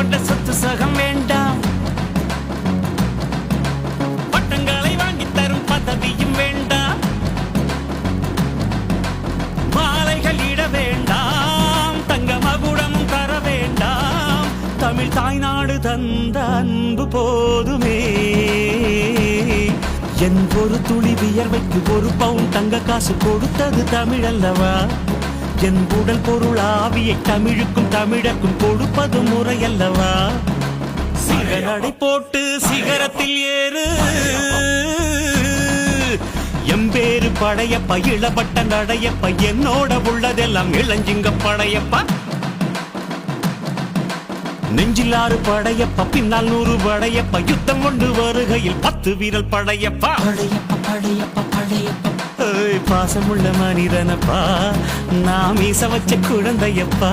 கொண்ட சொத்து சகம் வேண்டாம், பட்டங்களை வாங்கி தரும் பதவியும் வேண்டாம், மாலைகள் இட வேண்டாம், தங்க மகுடமும் தர வேண்டாம், தமிழ் தாய்நாடு தந்த அன்பு போதுமே. என் ஒரு துளி வியர்வைக்கு ஒரு பவுன் தங்க காசு கொடுத்தது தமிழ் அல்லவா? என் உடல் பொருள் ஆவியை தமிழுக்கும் தமிழக்கும் கொடுப்பது முறையல்லவா? சிகரடை போட்டு சிகரத்தில் ஏறு, எம்பேரு படையப்ப, இளப்பட்ட நடையப்ப, என்னோட உள்ளதெல்லாம் இளஞ்சிங்க படையப்பா. நெஞ்சிலாறு படையப்ப, பின்னால் 100 படையப்ப, யுத்தம் கொண்டு வருகையில் 10 வீரல் படையப்பா. படையப்பா படையப்பா படையப்பா, பாசமுள்ள மனிதனப்பா, நான் மீச வச்ச குழந்தையப்பா.